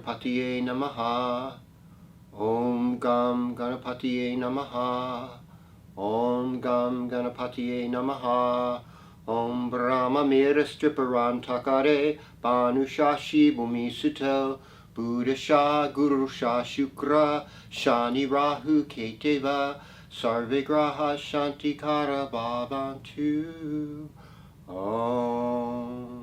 Ganapatiye Namaha. Om Gam Ganapatiye Namaha. Om Gam Ganapatiye Namaha. Om Brahma Mirastriparantakare Banushashi Bhumi Sito Buddha Shah Guru Shah Shukra Shani Rahu Keteva Sarve Graha Shantikara Bhavantu. Om.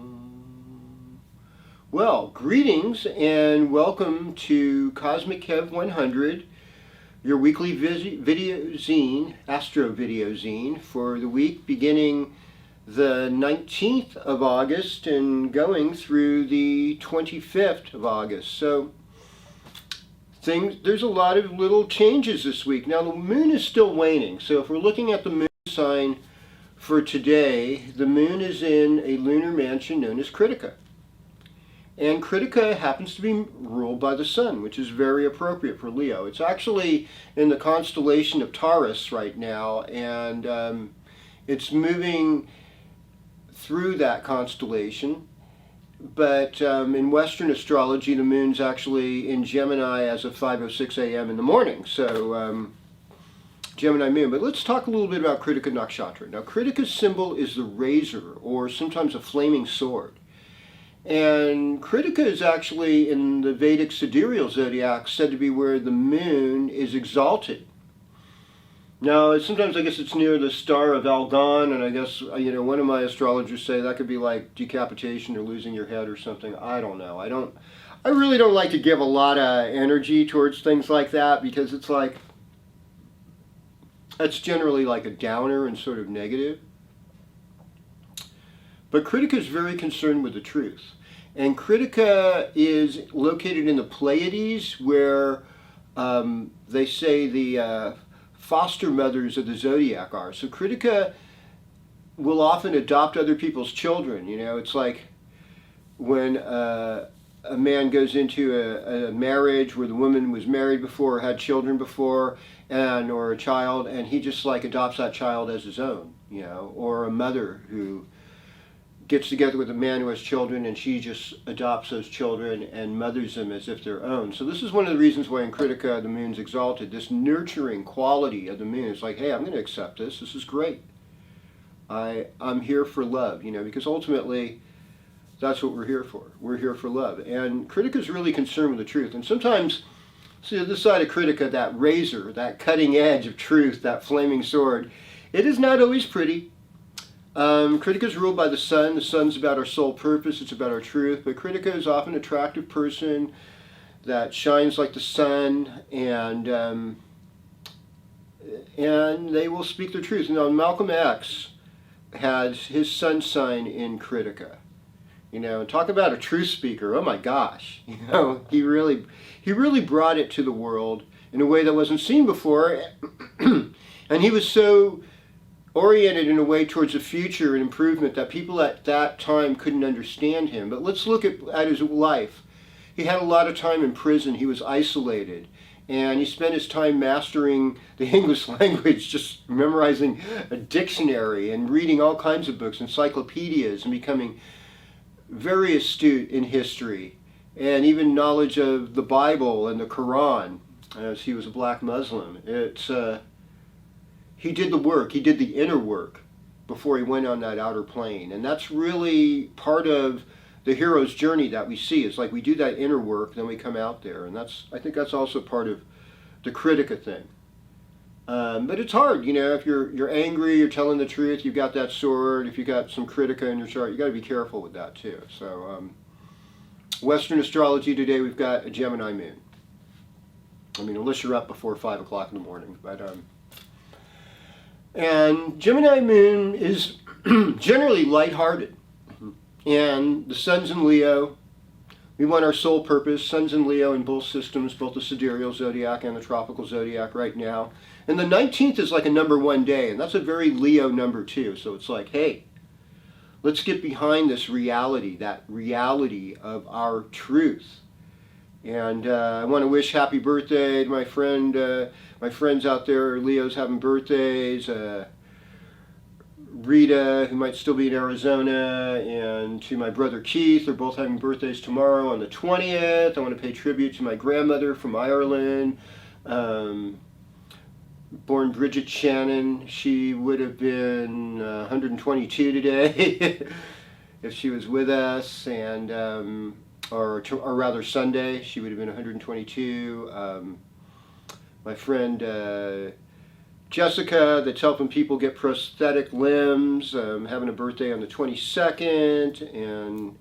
Well, greetings and welcome to KozmicKev 100, your weekly video zine, astro video zine, for the week beginning the 19th of August and going through the 25th of August. So there's a lot of little changes this week. Now the moon is still waning, so if we're looking at the moon sign for today, the moon is in a lunar mansion known as Kritika. And Kritika happens to be ruled by the sun, which is very appropriate for Leo. It's actually in the constellation of Taurus right now, and it's moving through that constellation. But in Western astrology, the moon's actually in Gemini as of 5:06 a.m. in the morning. So Gemini moon. But let's talk a little bit about Kritika Nakshatra. Now, Kritika's symbol is the razor, or sometimes a flaming sword. And Kritika is actually in the Vedic sidereal zodiac said to be where the moon is exalted. Now, sometimes I guess it's near the star of Algol, and I guess, one of my astrologers say that could be like decapitation or losing your head or something. I don't know. I really don't like to give a lot of energy towards things like that, because it's like, that's generally like a downer and sort of negative. But Kritika is very concerned with the truth. And Kritika is located in the Pleiades, where they say the foster mothers of the zodiac are. So Kritika will often adopt other people's children. It's like when a man goes into a marriage where the woman was married before or had children before, or a child, and he just like adopts that child as his own, or a mother who gets together with a man who has children, and she just adopts those children and mothers them as if their own. So this is one of the reasons why in Kritika the moon's exalted. This nurturing quality of the moon is like, hey, I'm going to accept this. This is great. I'm here for love, because ultimately that's what we're here for. We're here for love. And Kritika is really concerned with the truth. And sometimes, see, the side of Kritika, that razor, that cutting edge of truth, that flaming sword, it is not always pretty. Kritika is ruled by the sun. The sun's about our sole purpose. It's about our truth. But Kritika is often an attractive person that shines like the sun, and they will speak their truth. Now, Malcolm X has his sun sign in Kritika. Talk about a truth speaker. Oh my gosh. He really brought it to the world in a way that wasn't seen before. And he was so oriented in a way towards the future and improvement that people at that time couldn't understand him. But let's look at his life. He had a lot of time in prison. He was isolated. And he spent his time mastering the English language, just memorizing a dictionary and reading all kinds of books, encyclopedias, and becoming very astute in history, and even knowledge of the Bible and the Quran, as he was a black Muslim. He did the work, he did the inner work before he went on that outer plane. And that's really part of the hero's journey that we see. It's like we do that inner work, then we come out there. And I think that's also part of the Kritika thing. But it's hard, if you're angry, you're telling the truth, you've got that sword, if you've got some Kritika in your chart, you got to be careful with that too. So Western astrology today, we've got a Gemini moon. Unless you're up before 5 o'clock in the morning. But and Gemini moon is generally lighthearted. And the sun's in Leo. We want our sole purpose. Sun's in Leo in both systems, both the sidereal zodiac and the tropical zodiac right now. And the 19th is like a number 1 day, and that's a very Leo number too. So it's like, hey, let's get behind this reality, that reality of our truth. And I want to wish happy birthday to my friends out there. Leo's having birthdays. Rita, who might still be in Arizona, and to my brother Keith. They're both having birthdays tomorrow on the 20th. I want to pay tribute to my grandmother from Ireland, born Bridget Shannon. She would have been 122 today if she was with us, and or rather Sunday, she would have been 122. My friend Jessica, that's helping people get prosthetic limbs, having a birthday on the 22nd, and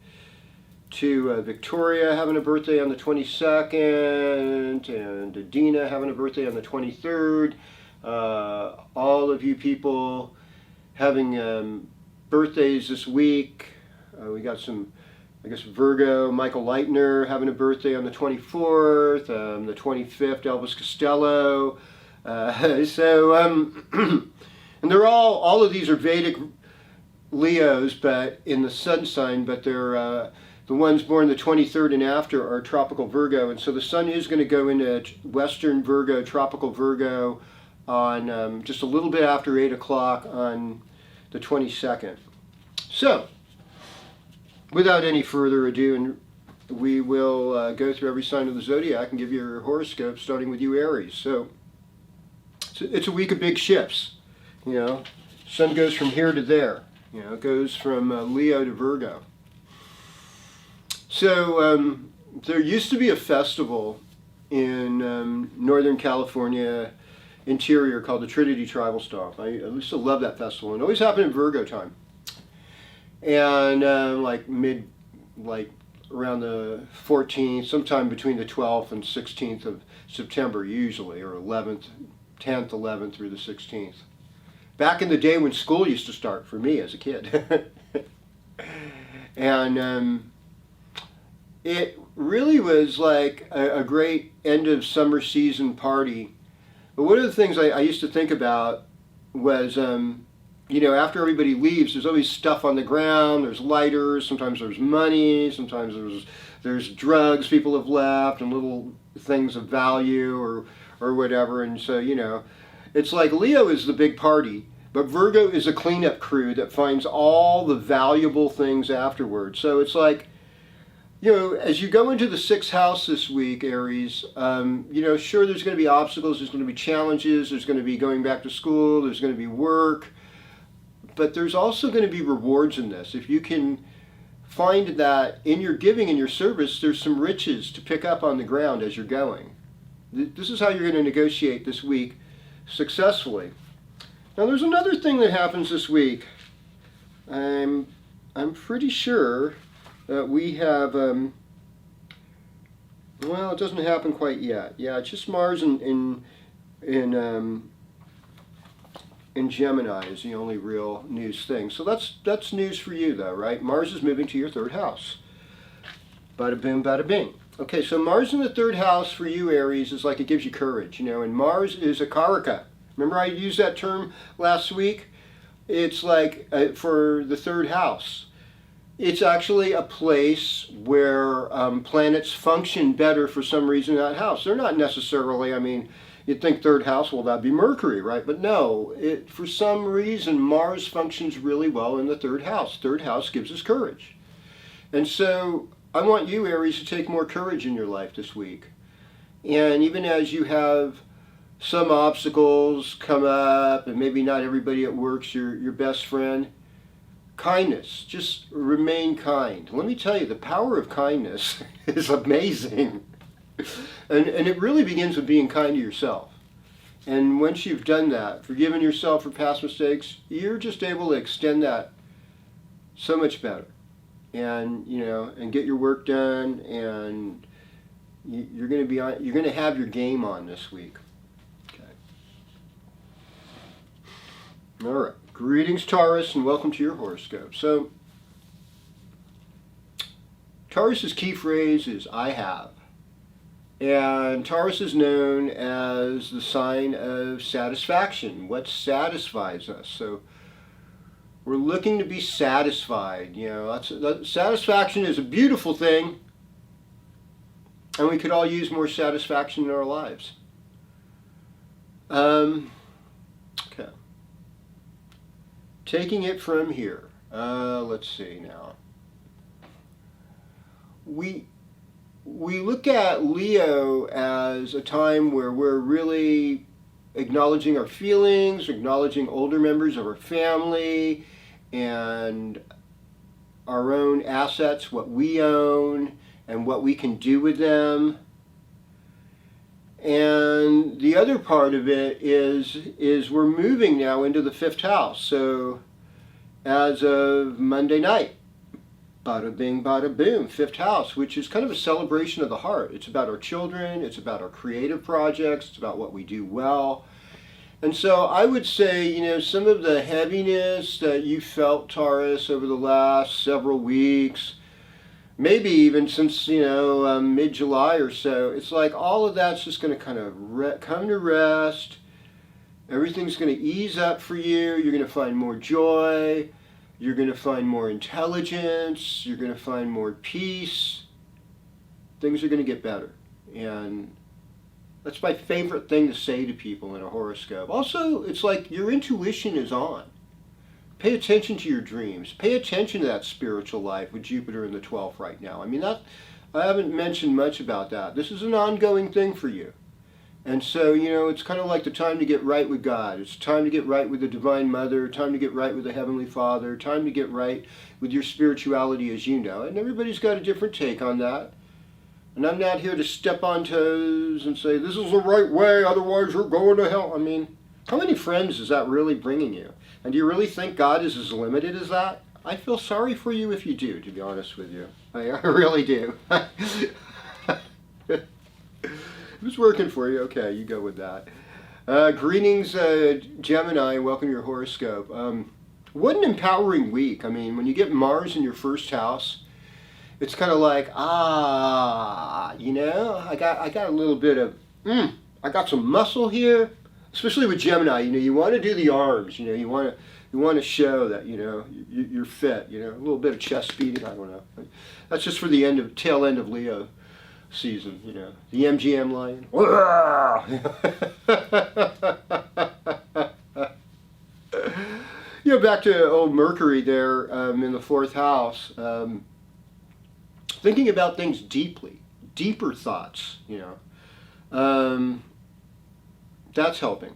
to Victoria having a birthday on the 22nd, and Adina having a birthday on the 23rd. All of you people having birthdays this week. We got some, I guess, Virgo, Michael Leitner having a birthday on the 24th, the 25th, Elvis Costello. And they're all of these are Vedic Leos, but in the sun sign, but they're the ones born the 23rd and after are tropical Virgo, and so the sun is going to go into Western Virgo, tropical Virgo, on just a little bit after 8 o'clock on the 22nd. So, without any further ado, we will go through every sign of the zodiac and give you your horoscope, starting with you, Aries. So, it's a week of big shifts. You know, sun goes from here to there. You know, it goes from Leo to Virgo. So there used to be a festival in Northern California interior called the Trinity Tribal Stomp. I used to love that festival, and it always happened in Virgo time. And like around the 14th, sometime between the 12th and 16th of September usually, or 11th. 10th, 11th through the 16th. Back in the day when school used to start for me as a kid. And it really was like a great end of summer season party. But one of the things I used to think about was, you know, after everybody leaves, there's always stuff on the ground, there's lighters, sometimes there's money, sometimes there's drugs people have left, and little things of value or whatever. And so, you know, it's like Leo is the big party, but Virgo is a cleanup crew that finds all the valuable things afterwards. So it's like, you know, as you go into the 6th house this week, Aries, you know, sure, there's going to be obstacles, there's going to be challenges, there's going to be going back to school, there's going to be work, but there's also going to be rewards in this. If you can find that in your giving and your service, there's some riches to pick up on the ground as you're going. This is how you're going to negotiate this week successfully. Now, there's another thing that happens this week. I'm pretty sure that we have, well, it doesn't happen quite yet. Yeah, it's just Mars in Gemini is the only real news thing. So that's news for you, though, right? Mars is moving to your 3rd house. Bada boom, bada bing. Okay, so Mars in the 3rd house for you, Aries, is like it gives you courage, you know, and Mars is a Karaka. Remember I used that term last week? It's like for the 3rd house. It's actually a place where planets function better for some reason in that house. They're not necessarily, I mean, you'd think 3rd house, well, that'd be Mercury, right? But no, for some reason, Mars functions really well in the 3rd house. 3rd house gives us courage. And so I want you, Aries, to take more courage in your life this week. And even as you have some obstacles come up, and maybe not everybody at work's your best friend, kindness, just remain kind. Let me tell you, the power of kindness is amazing. And it really begins with being kind to yourself. And once you've done that, forgiven yourself for past mistakes, you're just able to extend that so much better. And, you know, and get your work done, and you're going to have your game on this week. Okay. All right. Greetings, Taurus, and welcome to your horoscope. So, Taurus's key phrase is "I have." And Taurus is known as the sign of satisfaction, what satisfies us. So we're looking to be satisfied. You know, satisfaction is a beautiful thing, and we could all use more satisfaction in our lives. Okay. taking it from here. Let's see now. We look at Leo as a time where we're really acknowledging our feelings, acknowledging older members of our family, and our own assets, what we own, and what we can do with them. And the other part of it is we're moving now into the 5th house. So as of Monday night, bada bing, bada boom, 5th house, which is kind of a celebration of the heart. It's about our children, it's about our creative projects, it's about what we do well. And so I would say, you know, some of the heaviness that you felt, Taurus, over the last several weeks, maybe even since, you know, mid-July or so, it's like all of that's just going to kind of come to rest. Everything's going to ease up for you. You're going to find more joy. You're going to find more intelligence. You're going to find more peace. Things are going to get better. And that's my favorite thing to say to people in a horoscope. Also, it's like your intuition is on. Pay attention to your dreams. Pay attention to that spiritual life with Jupiter in the 12th right now. I mean, I haven't mentioned much about that. This is an ongoing thing for you. And so, you know, it's kind of like the time to get right with God. It's time to get right with the Divine Mother, time to get right with the Heavenly Father, time to get right with your spirituality as you know it. And everybody's got a different take on that. And I'm not here to step on toes and say, this is the right way, otherwise you're going to hell. I mean, how many friends is that really bringing you? And do you really think God is as limited as that? I feel sorry for you if you do, to be honest with you. I really do. If it's working for you, okay, you go with that. Greetings, Gemini. Welcome to your horoscope. What an empowering week. I mean, when you get Mars in your 1st house, it's kind of like, you know, I got a little bit of, I got some muscle here. Especially with Gemini, you know, you want to do the arms, you know, you want to show that, you know, you're fit, you know, a little bit of chest beating, I don't know. That's just for the tail end of Leo season, you know, the MGM lion. You know, back to old Mercury there in the 4th house, thinking about things deeply, deeper thoughts, you know. That's helping.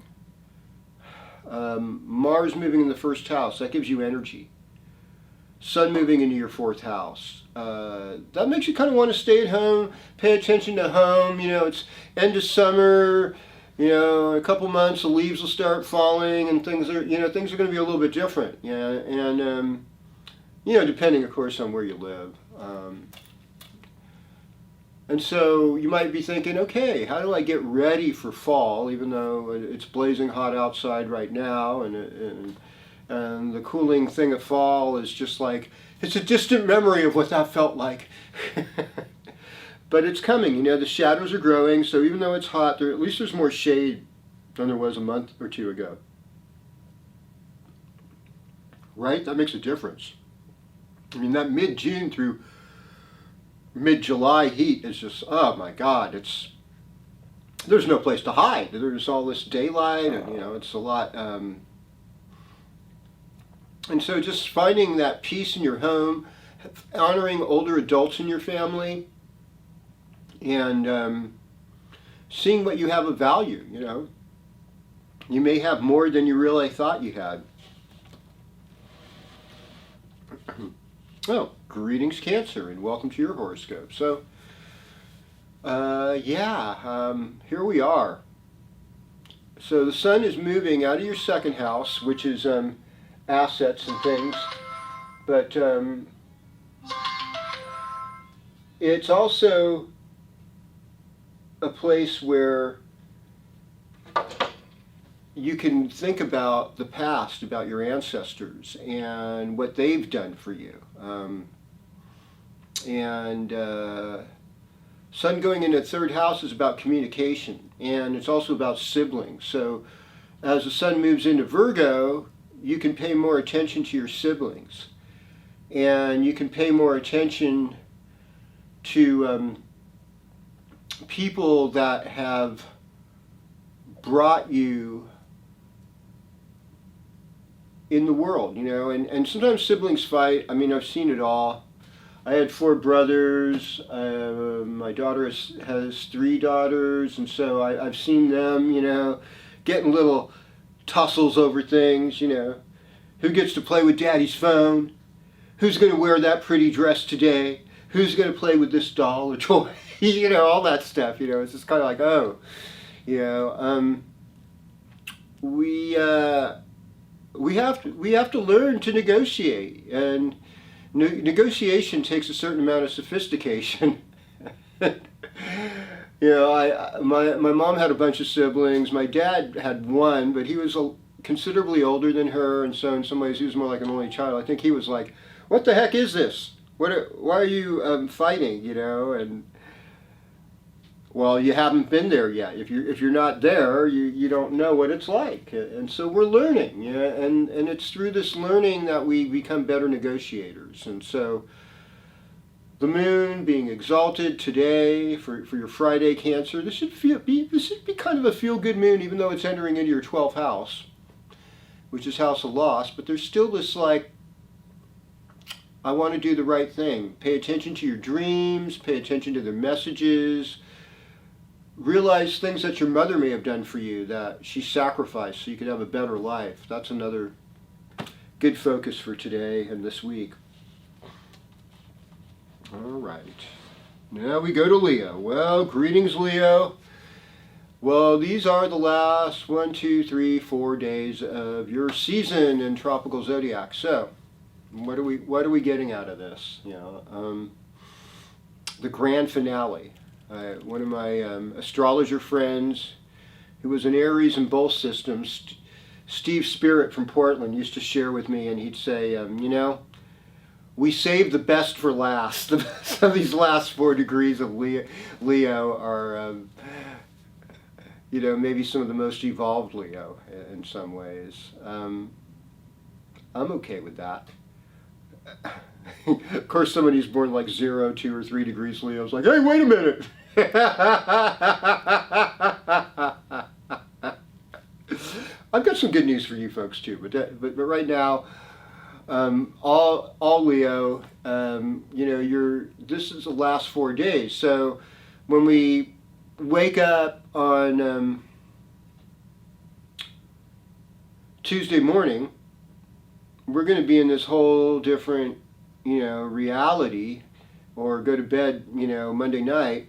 Mars moving in the 1st house, that gives you energy. Sun moving into your 4th house. That makes you kind of want to stay at home, pay attention to home. You know, it's end of summer, you know, in a couple months the leaves will start falling and things are going to be a little bit different. Yeah, and, you know, depending, of course, on where you live. And so you might be thinking, okay, how do I get ready for fall, even though it's blazing hot outside right now, and the cooling thing of fall is just like, it's a distant memory of what that felt like. But it's coming, you know, the shadows are growing, so even though it's hot, at least there's more shade than there was a month or two ago. Right? That makes a difference. I mean, that mid-June through mid-July heat is just, oh my God, there's no place to hide. There's all this daylight, and you know, it's a lot. And so just finding that peace in your home, honoring older adults in your family, and seeing what you have of value, you know. You may have more than you really thought you had. Oh, greetings, Cancer, and welcome to your horoscope. So, here we are. So the sun is moving out of your 2nd house, which is assets and things, but it's also a place where you can think about the past, about your ancestors and what they've done for you. Sun going into 3rd house is about communication, and it's also about siblings. So as the sun moves into Virgo, you can pay more attention to your siblings, and you can pay more attention to people that have brought you in the world, you know, and sometimes siblings fight. I mean, I've seen it all. I had 4 brothers. My daughter has 3 daughters, and so I've seen them, you know, getting little tussles over things, you know. Who gets to play with daddy's phone? Who's going to wear that pretty dress today? Who's going to play with this doll or toy? You know, all that stuff, you know. It's just kind of like, oh, you know, we have to learn to negotiate, and negotiation takes a certain amount of sophistication. You know, my mom had a bunch of siblings. My dad had one, but he was considerably older than her, and so in some ways he was more like an only child. I think he was like, "What the heck is this? Why are you fighting?" You know, and well, you haven't been there yet. If you're not there, you don't know what it's like, and so we're learning. Yeah, and it's through this learning that we become better negotiators, and so. The moon being exalted today for your Friday Cancer. This should be kind of a feel-good moon, even though it's entering into your 12th house, which is house of loss. But there's still this like, I want to do the right thing. Pay attention to your dreams. Pay attention to their messages. Realize things that your mother may have done for you that she sacrificed so you could have a better life. That's another good focus for today and this week. All right, now we go to Leo. Well, greetings, Leo. Well, these are the last 1, 2, 3, 4 days of your season in tropical zodiac. So, what are we getting out of this? You know, the grand finale. One of my astrologer friends, who was an Aries in both systems, Steve Spirit from Portland, used to share with me, and he'd say, you know, we saved the best for last. Some of these last 4 degrees of Leo are, you know, maybe some of the most evolved Leo in some ways. I'm okay with that. Of course, somebody who's born like 0, 2, or 3 degrees Leo is like, hey, wait a minute. I've got some good news for you folks too, but right now, all Leo, you know, this is the last 4 days. So when we wake up on Tuesday morning, we're going to be in this whole different, you know, reality, or go to bed, you know, Monday night,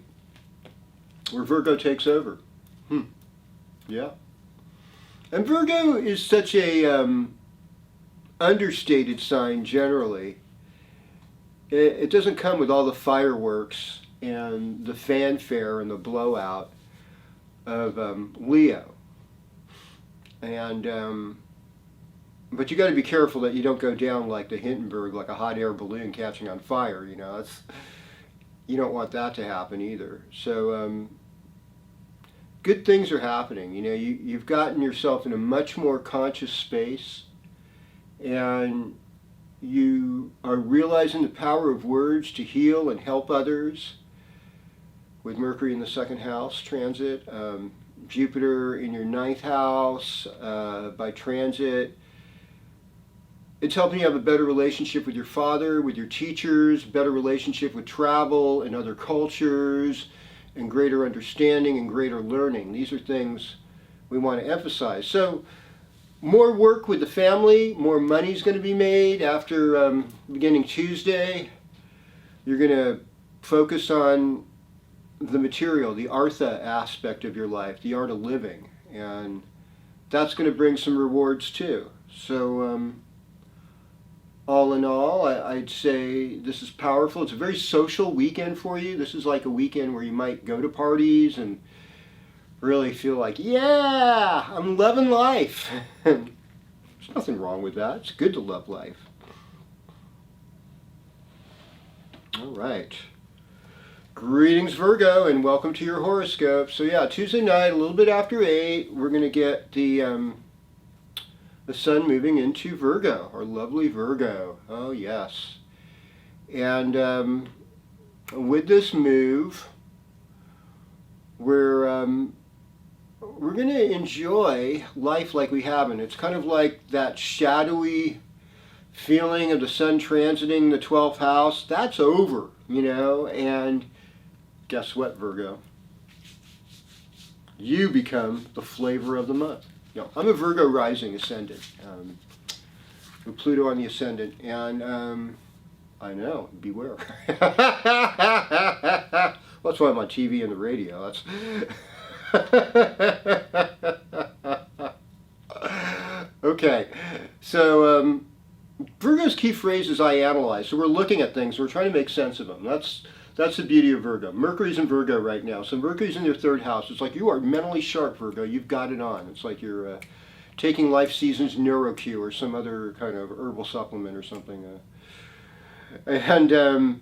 where Virgo takes over. Yeah. And Virgo is such a understated sign generally. It doesn't come with all the fireworks and the fanfare and the blowout of Leo. And but you got to be careful that you don't go down like the Hindenburg, like a hot air balloon catching on fire. You know, you don't want that to happen either. So good things are happening. You know, you've gotten yourself in a much more conscious space, and you are realizing the power of words to heal and help others. With Mercury in the 2nd house transit, Jupiter in your 9th house by transit. It's helping you have a better relationship with your father, with your teachers, better relationship with travel and other cultures, and greater understanding and greater learning. These are things we want to emphasize. So, more work with the family, more money is going to be made after beginning Tuesday. You're going to focus on the material, the artha aspect of your life, the art of living, and that's going to bring some rewards too. So all in all, I'd say this is powerful. It's a very social weekend for you. This is like a weekend where you might go to parties and really feel like, yeah, I'm loving life. There's nothing wrong with that. It's good to love life. All right. Greetings, Virgo, and welcome to your horoscope. So yeah, Tuesday night, a little bit after 8, we're going to get the sun moving into Virgo, our lovely Virgo. Oh yes. And with this move, we're we're going to enjoy life like we haven't. It's kind of like that shadowy feeling of the sun transiting the 12th house. That's over, you know, and guess what, Virgo? You become the flavor of the month. You know, I'm a Virgo rising ascendant, with Pluto on the ascendant, and I know, beware. Well, that's why I'm on TV and the radio. Okay, so Virgo's key phrase is I analyze. So we're looking at things, we're trying to make sense of them. That's the beauty of Virgo. Mercury's in Virgo right now. So Mercury's in your 3rd house. It's like you are mentally sharp, Virgo. You've got it on. It's like you're taking Life Seasons NeuroQ or some other kind of herbal supplement or something. And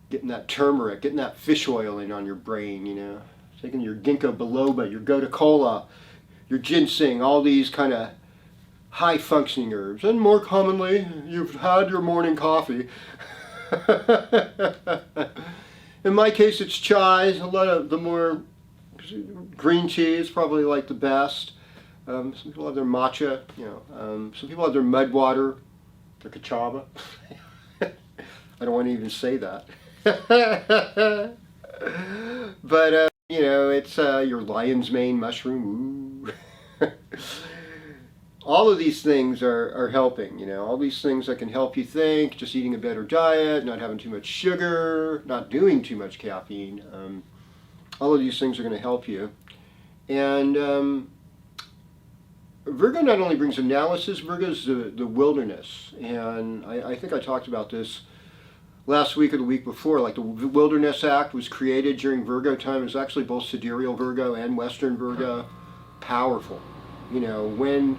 getting that turmeric, getting that fish oil in on your brain, you know. Taking your ginkgo biloba, your gotu kola, your ginseng, all these kind of high functioning herbs. And more commonly, you've had your morning coffee. In my case, it's chai. A lot of the more green tea is probably like the best. Some people have their matcha, you know. Some people have their mud water, their kachava. I don't want to even say that. But you know, it's your lion's mane mushroom. Ooh. All of these things are helping, you know, all these things that can help you think, just eating a better diet, not having too much sugar, not doing too much caffeine. All of these things are going to help you. And Virgo not only brings analysis, Virgo's the wilderness. And I think I talked about this last week or the week before. Like the Wilderness Act was created during Virgo time. It's actually both sidereal Virgo and Western Virgo. Powerful. You know, when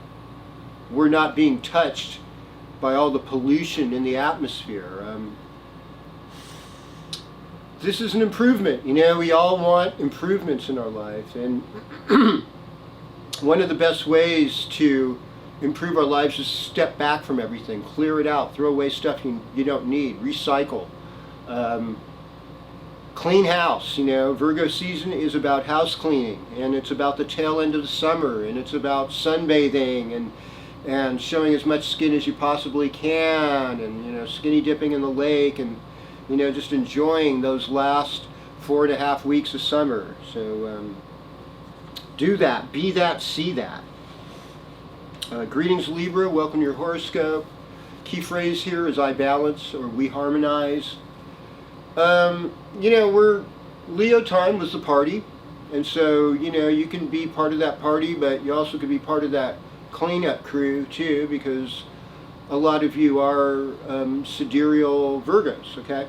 we're not being touched by all the pollution in the atmosphere. This is an improvement. You know, we all want improvements in our lives, and one of the best ways to improve our lives is step back from everything, clear it out, throw away stuff you don't need, recycle, clean house. You know, Virgo season is about house cleaning, and it's about the tail end of the summer, and it's about sunbathing and showing as much skin as you possibly can, and, you know, skinny dipping in the lake, and, you know, just enjoying those last 4.5 weeks of summer. So do that, be that, see that. Greetings, Libra. Welcome to your horoscope. Key phrase here is I balance, or we harmonize. You know, Leo time was the party, and so, you know, you can be part of that party, but you also could be part of that cleanup crew too, because a lot of you are sidereal Virgos, okay?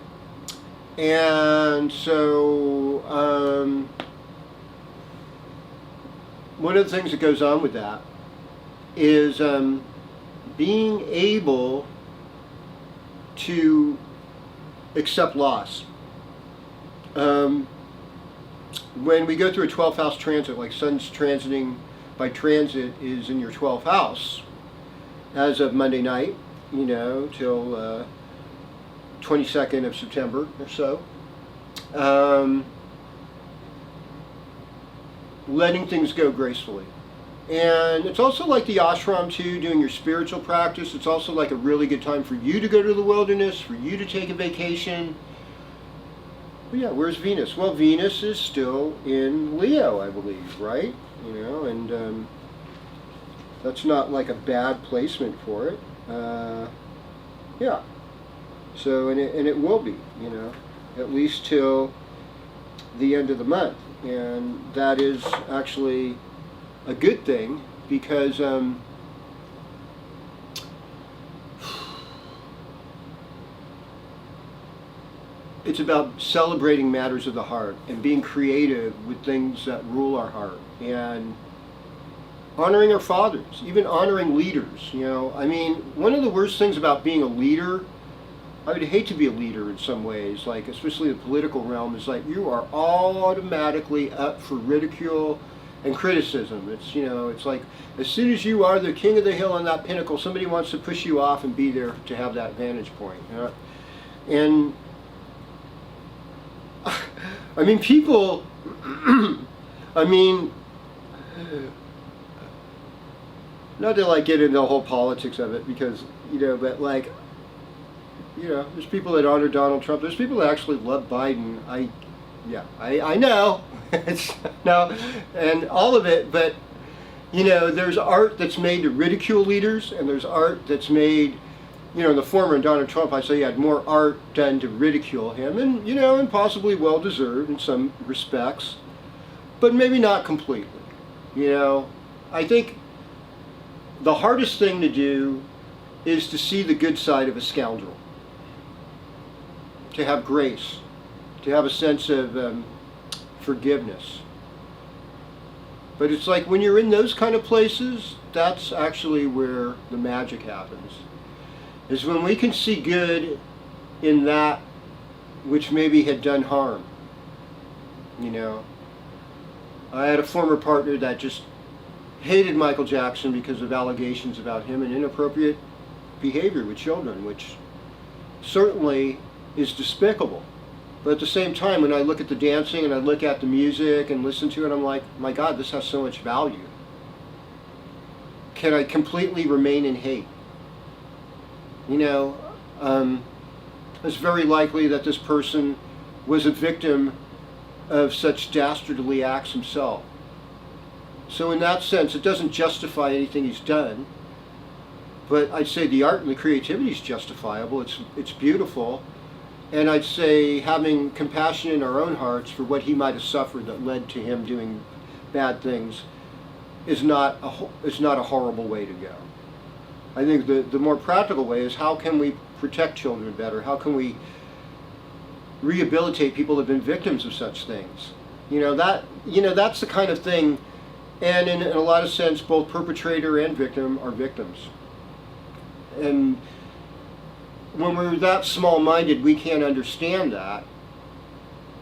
And so one of the things that goes on with that is being able to accept loss. When we go through a 12th house transit, like Sun's transiting by transit is in your 12th house as of Monday night, you know, till 22nd of September or so. Letting things go gracefully. And it's also like the ashram too, doing your spiritual practice. It's also like a really good time for you to go to the wilderness, for you to take a vacation. But yeah, where's Venus? Well, Venus is still in Leo, I believe, right? You know, and that's not like a bad placement for it. Yeah. So, and it will be, you know, at least till the end of the month. And that is actually a good thing, because it's about celebrating matters of the heart and being creative with things that rule our heart, and honoring our fathers, even honoring leaders. You know, I mean, one of the worst things about being a leader, I would hate to be a leader in some ways, like especially the political realm, is like you are automatically up for ridicule and criticism. It's, you know, it's like as soon as you are the king of the hill on that pinnacle, somebody wants to push you off and be there to have that vantage point. You know? And I mean, people I mean, not to like get into the whole politics of it, because, you know, but like, you know, there's people that honor Donald Trump. There's people that actually love Biden. I know. It's no, and all of it, but, you know, there's art that's made to ridicule leaders, and there's art that's made, you know, in the former Donald Trump, I say, he had more art done to ridicule him, and, you know, and possibly well-deserved in some respects, but maybe not completely. You know, I think the hardest thing to do is to see the good side of a scoundrel, to have grace, to have a sense of forgiveness. But it's like when you're in those kind of places, that's actually where the magic happens. Is when we can see good in that which maybe had done harm. You know, I had a former partner that just hated Michael Jackson because of allegations about him and inappropriate behavior with children, which certainly is despicable. But at the same time, when I look at the dancing and I look at the music and listen to it, I'm like, my God, this has so much value. Can I completely remain in hate? You know, it's very likely that this person was a victim of such dastardly acts himself. So in that sense, it doesn't justify anything he's done. But I'd say the art and the creativity is justifiable. It's beautiful. And I'd say having compassion in our own hearts for what he might have suffered that led to him doing bad things is not a horrible way to go. I think the more practical way is, how can we protect children better? How can we rehabilitate people that have been victims of such things? You know, that's the kind of thing. And in a lot of sense, both perpetrator and victim are victims. And when we're that small-minded, we can't understand that,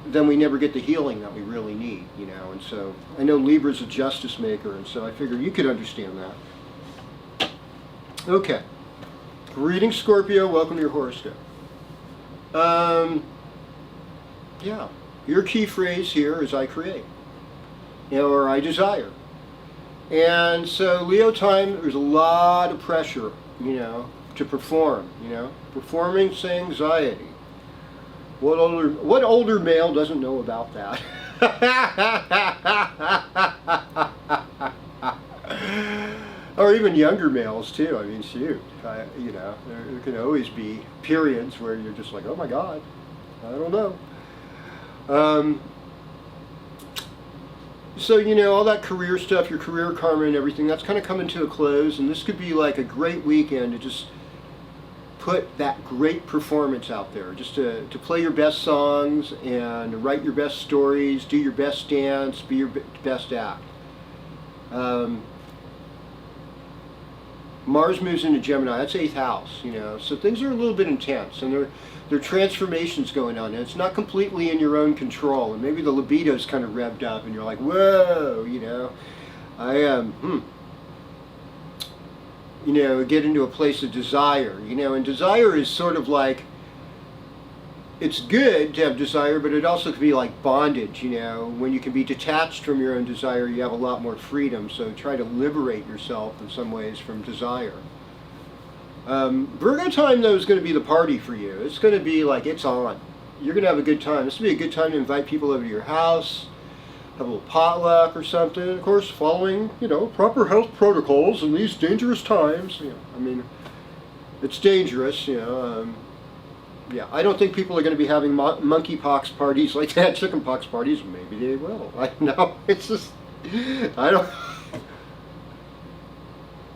then we never get the healing that we really need, you know. And so I know Libra's a justice maker, and so I figure you could understand that. Okay. Greetings, Scorpio. Welcome to your horoscope. Yeah. Your key phrase here is I create, you know, or I desire. And so Leo time, there's a lot of pressure, you know, to perform, you know. Performance anxiety. What older male doesn't know about that? Or even younger males too. I mean, shoot, you know, there can always be periods where you're just like, oh my God, I don't know. So, you know, all that career stuff, your career karma and everything, that's kind of coming to a close, and this could be like a great weekend to just put that great performance out there, just to play your best songs and write your best stories, do your best dance, be your best act. Mars moves into Gemini, that's 8th house, you know, so things are a little bit intense, and there are transformations going on, and it's not completely in your own control, and maybe the libido's kind of revved up, and you're like, whoa, you know, you know, get into a place of desire, you know, and desire is sort of like, it's good to have desire, but it also can be like bondage, you know. When you can be detached from your own desire, you have a lot more freedom, so try to liberate yourself in some ways from desire. Virgo time, though, is going to be the party for you. It's going to be like, it's on. You're going to have a good time. This will be a good time to invite people over to your house, have a little potluck or something. Of course, following, you know, proper health protocols in these dangerous times. You know, I mean, it's dangerous, you know. Yeah, I don't think people are going to be having monkeypox parties like that, chickenpox parties. Maybe they will. I know. It's just, I don't.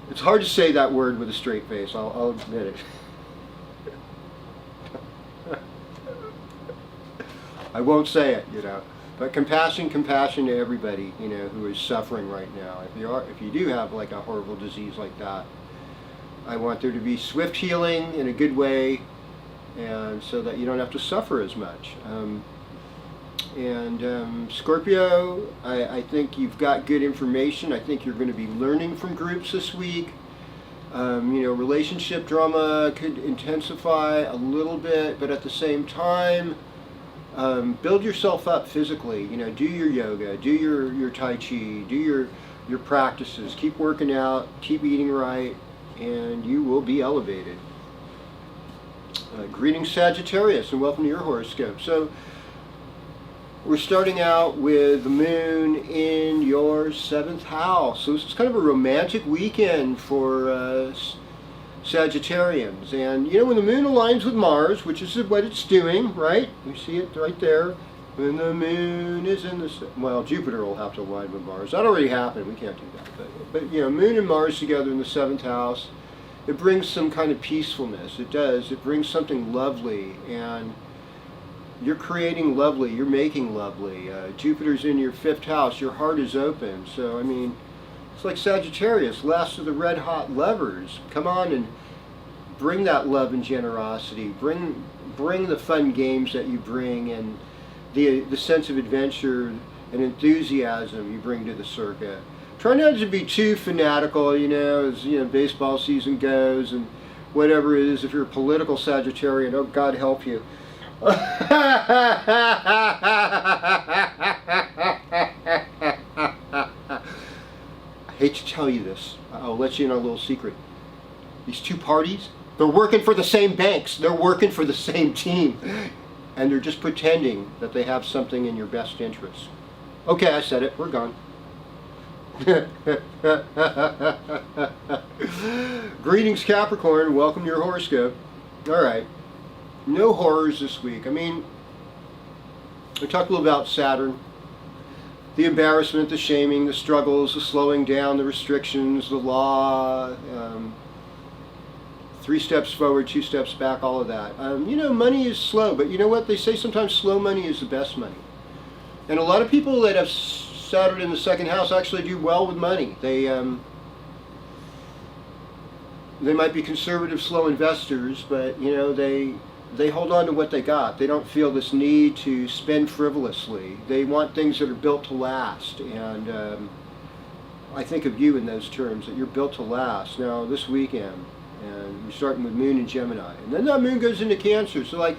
It's hard to say that word with a straight face, I'll admit it. I won't say it, you know. But compassion to everybody, you know, who is suffering right now. If you do have like a horrible disease like that, I want there to be swift healing in a good way, and so that you don't have to suffer as much. Scorpio, I think you've got good information. I think you're going to be learning from groups this week. You know, relationship drama could intensify a little bit, but at the same time, Build yourself up physically. You know, do your yoga, do your Tai Chi, do your practices. Keep working out, keep eating right, and you will be elevated. Greetings, Sagittarius, and welcome to your horoscope. So, we're starting out with the moon in your 7th house. So this is kind of a romantic weekend for Sagittarians. And you know, when the moon aligns with Mars, which is what it's doing, right? You see it right there. When the moon is in the... Well, Jupiter will have to align with Mars. That already happened. We can't do that. But you know, moon and Mars together in the 7th house, it brings some kind of peacefulness. It does. It brings something lovely. And you're creating lovely, you're making lovely. Jupiter's in your 5th house, your heart is open. So, I mean, it's like Sagittarius, last of the red hot lovers. Come on and bring that love and generosity. Bring the fun games that you bring, and the sense of adventure and enthusiasm you bring to the circuit. Try not to be too fanatical, you know, as you know, baseball season goes and whatever it is. If you're a political Sagittarian, oh God help you. I hate to tell you this. I'll let you in on a little secret. These two parties, they're working for the same banks. They're working for the same team. And they're just pretending that they have something in your best interest. Okay, I said it. We're gone. Greetings, Capricorn. Welcome to your horoscope. All right. No horrors this week. I mean, we talked a little about Saturn. The embarrassment, the shaming, the struggles, the slowing down, the restrictions, the law, 3 steps forward, 2 steps back, all of that. You know, money is slow, but you know what? They say sometimes slow money is the best money. And a lot of people that have Saturn in the 2nd house actually do well with money. They might be conservative, slow investors, but you know, they hold on to what they got. They don't feel this need to spend frivolously. They want things that are built to last. And I think of you in those terms, that you're built to last. Now, this weekend, and we're starting with moon in Gemini. And then that moon goes into Cancer. So like,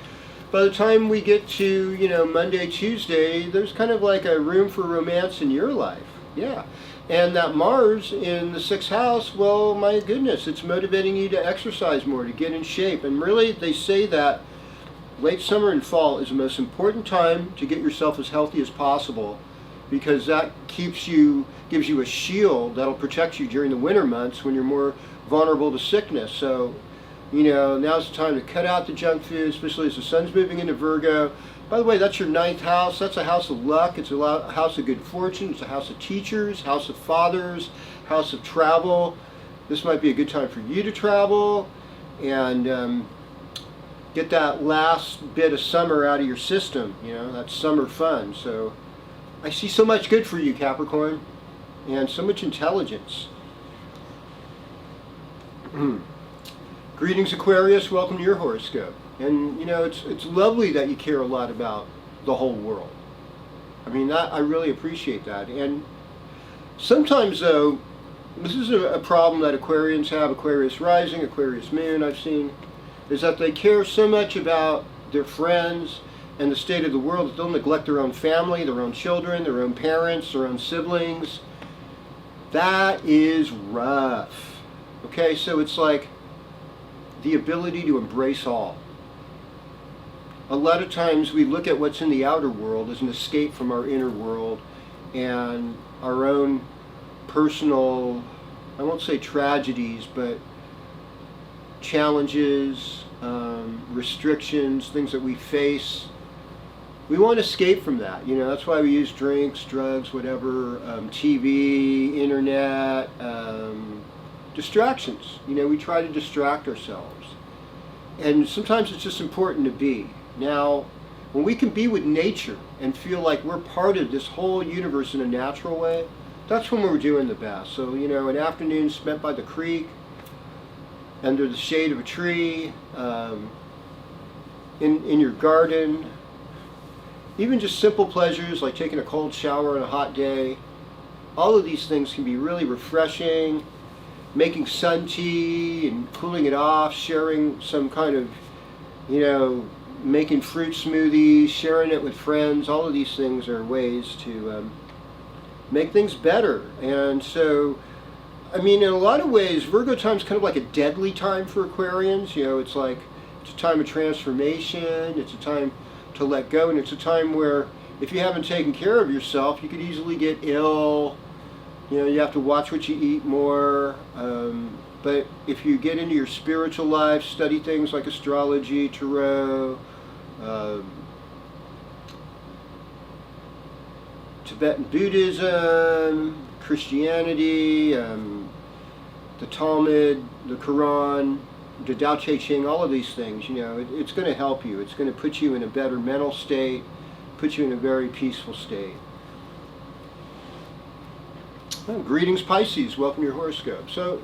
by the time we get to, you know, Monday, Tuesday, there's kind of like a room for romance in your life. Yeah. And that Mars in the 6th house, well, my goodness, it's motivating you to exercise more, to get in shape. And really, they say that late summer and fall is the most important time to get yourself as healthy as possible, because that gives you a shield that'll protect you during the winter months when you're more vulnerable to sickness. So, you know, now's the time to cut out the junk food, especially as the sun's moving into Virgo. By the way, that's your 9th house. That's a house of luck. It's a house of good fortune. It's a house of teachers, house of fathers, house of travel. This might be a good time for you to travel and get that last bit of summer out of your system. You know, that summer fun. So I see so much good for you, Capricorn, and so much intelligence. Greetings, Aquarius. Welcome to your horoscope. And you know, it's lovely that you care a lot about the whole world. I mean, I really appreciate that. And sometimes, though, this is a problem that Aquarians have, Aquarius rising, Aquarius moon, I've seen, is that they care so much about their friends and the state of the world that they'll neglect their own family, their own children, their own parents, their own siblings. That is rough. Okay, so it's like the ability to embrace all. A lot of times we look at what's in the outer world as an escape from our inner world and our own personal, I won't say tragedies, but challenges, restrictions, things that we face. We want to escape from that. You know, that's why we use drinks, drugs, whatever, TV, internet, distractions. You know, we try to distract ourselves. And sometimes it's just important to be. Now, when we can be with nature and feel like we're part of this whole universe in a natural way, that's when we're doing the best. So, you know, an afternoon spent by the creek, under the shade of a tree, in your garden, even just simple pleasures like taking a cold shower on a hot day, all of these things can be really refreshing. Making sun tea and cooling it off, sharing some kind of, you know, making fruit smoothies, sharing it with friends. All of these things are ways to make things better. And so, I mean, in a lot of ways, Virgo time is kind of like a deadly time for Aquarians. You know, it's like, it's a time of transformation, it's a time to let go, and it's a time where if you haven't taken care of yourself, you could easily get ill. You know, you have to watch what you eat more. But if you get into your spiritual life, study things like astrology, tarot, Tibetan Buddhism, Christianity, the Talmud, the Quran, the Tao Te Ching, all of these things, you know, it's going to help you. It's going to put you in a better mental state, put you in a very peaceful state. Well, greetings, Pisces. Welcome to your horoscope. So,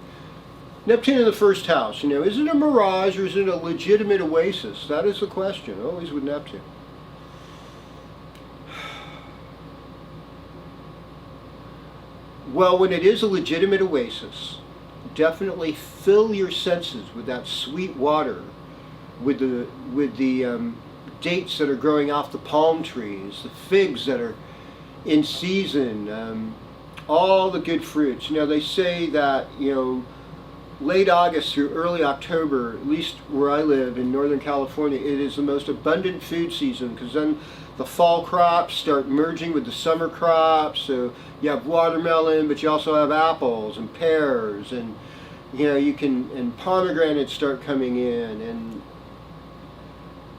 Neptune in the first house, you know, is it a mirage or is it a legitimate oasis? That is the question, always with Neptune. Well, when it is a legitimate oasis, definitely fill your senses with that sweet water, with the dates that are growing off the palm trees, the figs that are in season, all the good fruits. You know, they say that, you know, late August through early October, at least where I live in Northern California, it is the most abundant food season, because then the fall crops start merging with the summer crops. So you have watermelon, but you also have apples and pears, and you know, and pomegranates start coming in, and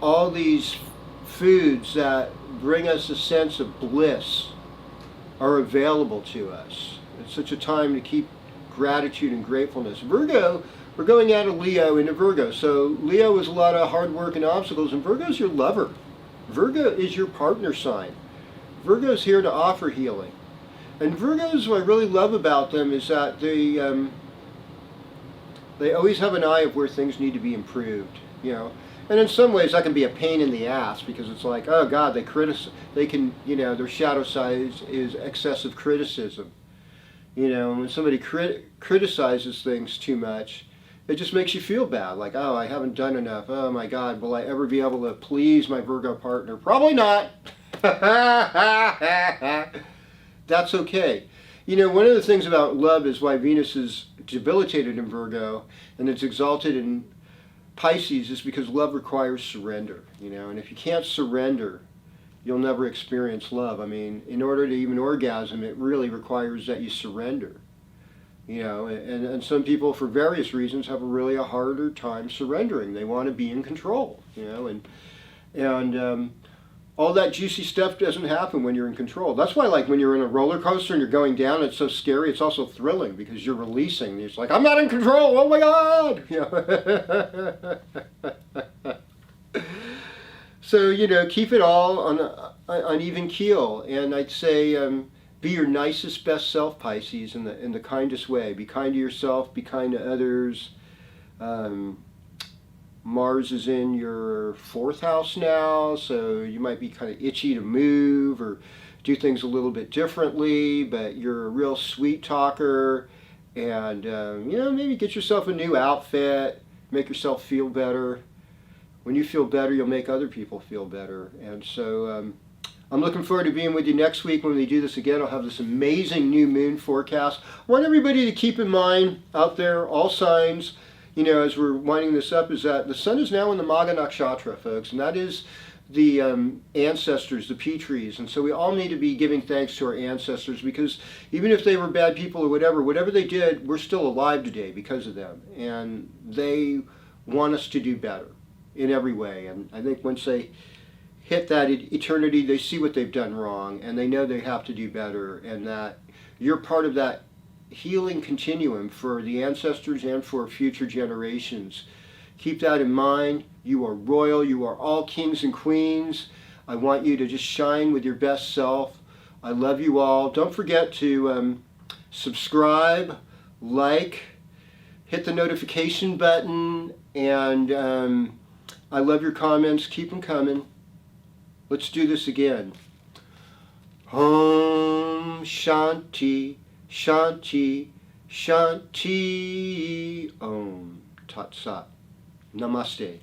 all these foods that bring us a sense of bliss are available to us. It's such a time to keep gratitude and gratefulness. Virgo, we're going out of Leo into Virgo. So Leo is a lot of hard work and obstacles, and Virgo is your lover. Virgo is your partner sign. Virgo is here to offer healing. And Virgos, what I really love about them is that they always have an eye of where things need to be improved, you know. And in some ways that can be a pain in the ass, because it's like, oh God, they can, you know, their shadow side is excessive criticism. You know, when somebody criticizes things too much, it just makes you feel bad. Like, oh, I haven't done enough. Oh my God, will I ever be able to please my Virgo partner? Probably not. That's okay. You know, one of the things about love is why Venus is debilitated in Virgo and it's exalted in Pisces is because love requires surrender. You know, and if you can't surrender, you'll never experience love. I mean, in order to even orgasm, it really requires that you surrender. You know, and some people, for various reasons, have a harder time surrendering. They want to be in control, you know, and all that juicy stuff doesn't happen when you're in control. That's why, like, when you're in a roller coaster and you're going down, it's so scary. It's also thrilling because you're releasing. It's like, I'm not in control. Oh my God! You know? So, you know, keep it all on even keel, and I'd say be your nicest, best self, Pisces, in the kindest way. Be kind to yourself. Be kind to others. Mars is in your 4th house now, so you might be kind of itchy to move or do things a little bit differently, but you're a real sweet talker, and you know, maybe get yourself a new outfit, make yourself feel better. When you feel better, you'll make other people feel better. And so I'm looking forward to being with you next week when we do this again. I'll have this amazing new moon forecast. I want everybody to keep in mind out there, all signs, you know, as we're winding this up, is that the sun is now in the Magha Nakshatra, folks, and that is the ancestors, the Petries. And so we all need to be giving thanks to our ancestors, because even if they were bad people or whatever they did, we're still alive today because of them. And they want us to do better in every way. And I think once they hit that eternity, they see what they've done wrong, and they know they have to do better, and that you're part of that healing continuum for the ancestors and for future generations. Keep that in mind. You are royal. You are all kings and queens. I want you to just shine with your best self. I love you all. Don't forget to subscribe, like, hit the notification button, and I love your comments. Keep them coming. Let's do this again. Om Shanti, Shanti, Shanti. Om Tat Sat. Namaste.